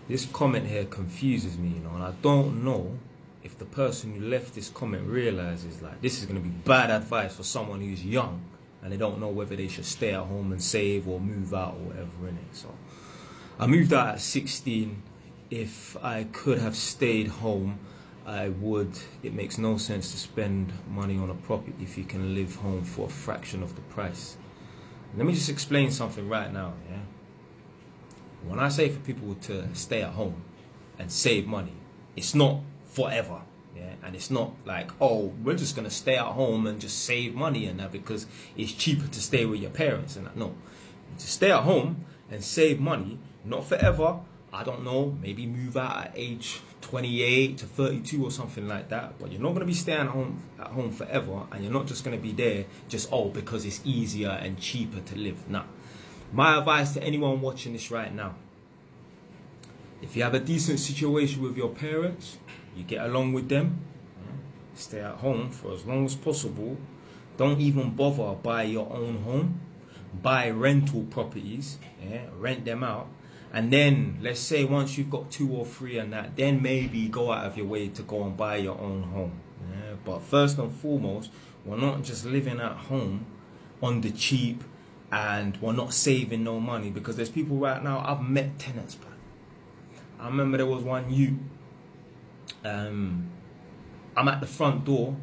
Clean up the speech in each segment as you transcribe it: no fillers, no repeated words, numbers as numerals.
This comment here confuses me, you know, and I don't know if the person who left this comment realizes like this is going to be bad advice for someone who's young and they don't know whether they should stay at home and save or move out or whatever, innit? So I moved out at 16. If I could have stayed home, I would. It makes no sense to spend money on a property if you can live home for a fraction of the price. Let me just explain something right now, yeah? When I say for people to stay at home and save money, it's not forever, yeah? And it's not like, oh, we're just gonna stay at home and just save money and that because it's cheaper to stay with your parents and that. No, to stay at home and save money, not forever. I don't know, maybe move out at age 28 to 32 or something like that. But you're not gonna be staying at home forever, and you're not just gonna be there just because it's easier and cheaper to live. Nah. My advice to anyone watching this right now, if you have a decent situation with your parents, you get along with them, stay at home for as long as possible. Don't even bother buy your own home. Buy rental properties, rent them out. And then, let's say once you've got 2 or 3 and that, then maybe go out of your way to go and buy your own home. Yeah? But first and foremost, we're not just living at home on the cheap, and we're not saving no money, because there's people right now, I've met tenants, but I remember there was one I'm at the front door,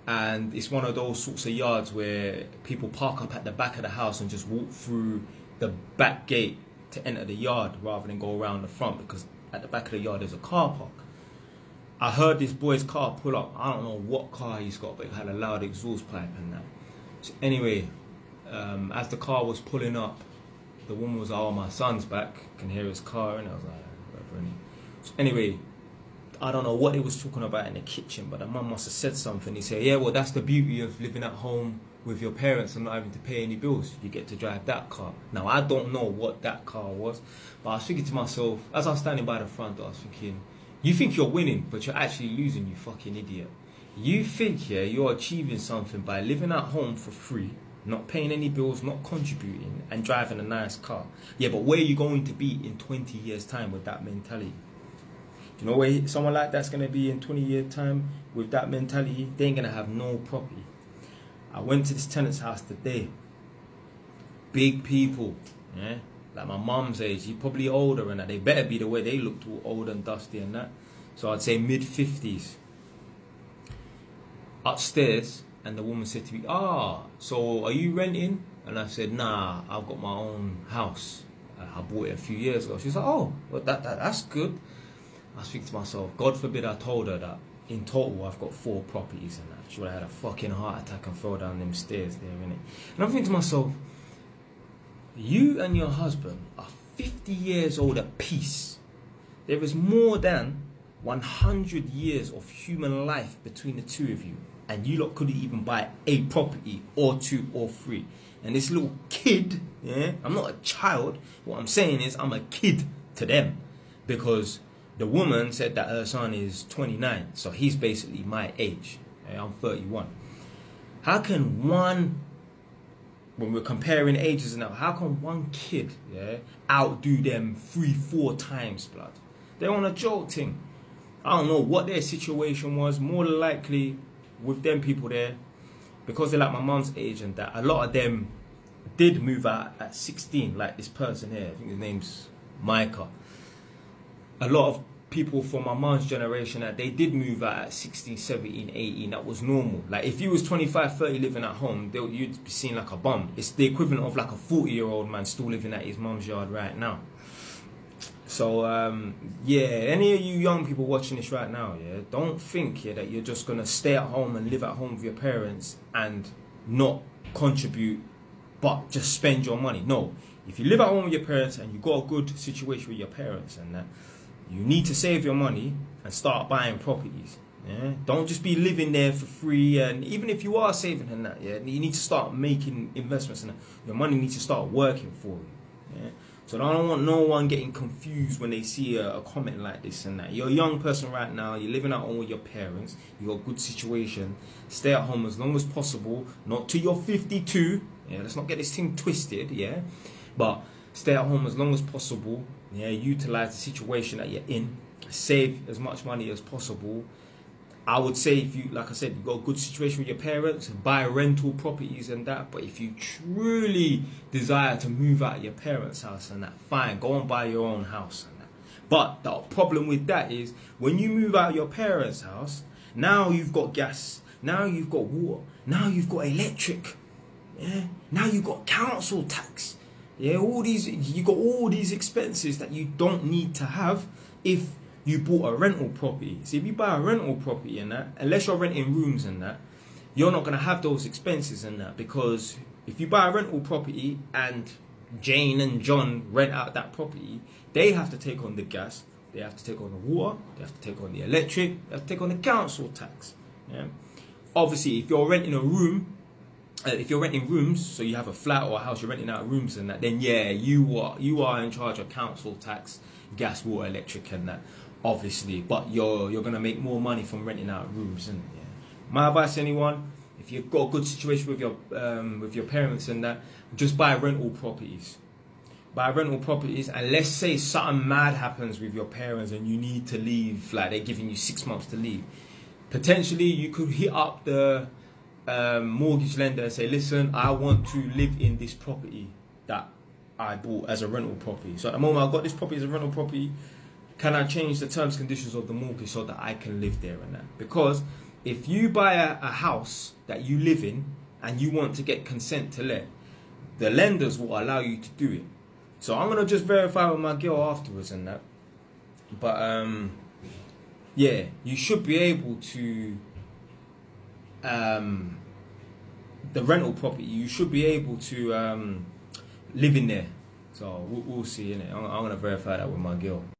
and it's one of those sorts of yards where people park up at the back of the house and just walk through the back gate to enter the yard rather than go around the front, because at the back of the yard there's a car park. I heard this boy's car pull up. I don't know what car he's got, but it had a loud exhaust pipe and that. So anyway, as the car was pulling up, the woman was like, oh, my son's back, can hear his car, and I was like, whatever. So anyway, I don't know what they was talking about in the kitchen, but the mum must have said something. He said, yeah, well, that's the beauty of living at home with your parents and not having to pay any bills. You get to drive that car. Now, I don't know what that car was, but I was thinking to myself, as I was standing by the front door, I was thinking, you think you're winning, but you're actually losing, you fucking idiot. You think, yeah, you're achieving something by living at home for free, not paying any bills, not contributing, and driving a nice car. Yeah, but where are you going to be in 20 years' time with that mentality? Do you know where someone like that's going to be in 20 years' time with that mentality? They ain't going to have no property. I went to this tenant's house today. Big people, yeah? Like my mum's age, he's probably older and that. They better be the way they look, too old and dusty and that. So I'd say mid-50s. Upstairs, and the woman said to me, so are you renting? And I said, nah, I've got my own house. I bought it a few years ago. She's like, oh, well, that's good. I was thinking to myself, God forbid I told her that in total I've got 4 properties and that. She would have had a fucking heart attack and fell down them stairs there, innit? And I'm thinking to myself, you and your husband are 50 years old apiece. There is more than 100 years of human life between the two of you. And you lot couldn't even buy a property or 2 or 3. And this little kid, yeah, I'm not a child. What I'm saying is I'm a kid to them. Because the woman said that her son is 29. So he's basically my age. Yeah, I'm 31. How can when we're comparing ages now, how can one kid, yeah, outdo them 3-4 times, blood? They're on a joke thing. I don't know what their situation was. More than likely, with them people there, because they're like my mum's age and that, a lot of them did move out at 16, like this person here. I think his name's Micah. A lot of people from my mum's generation, that they did move out at 16, 17, 18. That was normal. Like if you was 25, 30 living at home, you'd be seen like a bum. It's the equivalent of like a 40-year-old man still living at his mum's yard right now. So, yeah, any of you young people watching this right now, yeah, don't think, yeah, that you're just going to stay at home and live at home with your parents and not contribute, but just spend your money. No, if you live at home with your parents and you've got a good situation with your parents and that, you need to save your money and start buying properties. Yeah? Don't just be living there for free. And even if you are saving and that, yeah, you need to start making investments and that. Your money needs to start working for you. Yeah? So I don't want no one getting confused when they see a comment like this and that. You're a young person right now. You're living at home with your parents. You got a good situation. Stay at home as long as possible. Not till you're 52. Yeah, let's not get this thing twisted. Yeah, but stay at home as long as possible. Yeah, utilize the situation that you're in, save as much money as possible. I would say if you, like I said, you've got a good situation with your parents, buy rental properties and that. But if you truly desire to move out of your parents' house and that, fine, go and buy your own house and that. But the problem with that is when you move out of your parents' house, now you've got gas, now you've got water, now you've got electric, yeah, now you've got council tax. Yeah, you got all these expenses that you don't need to have if you bought a rental property. So if you buy a rental property and that, unless you're renting rooms and that, you're not gonna have those expenses and that, because if you buy a rental property and Jane and John rent out that property, they have to take on the gas, they have to take on the water, they have to take on the electric, they have to take on the council tax. Yeah. Obviously, if you're renting a room, if you're renting rooms, so you have a flat or a house, you're renting out rooms and that, then yeah, you are in charge of council tax, gas, water, electric and that, obviously. But you're gonna make more money from renting out rooms, and yeah. My advice to anyone, if you've got a good situation with your parents and that, just buy rental properties. Buy rental properties, and let's say something mad happens with your parents and you need to leave, like they're giving you 6 months to leave. Potentially, you could hit up the mortgage lender and say, listen, I want to live in this property that I bought as a rental property. So at the moment I've got this property as a rental property, can I change the terms and conditions of the mortgage so that I can live there and that? Because if you buy a house that you live in and you want to get consent to let, the lenders will allow you to do it. So I'm gonna just verify with my girl afterwards and that. But yeah, you should be able to the rental property, you should be able to live in there. So we'll see, innit? I'm gonna verify that with my girl.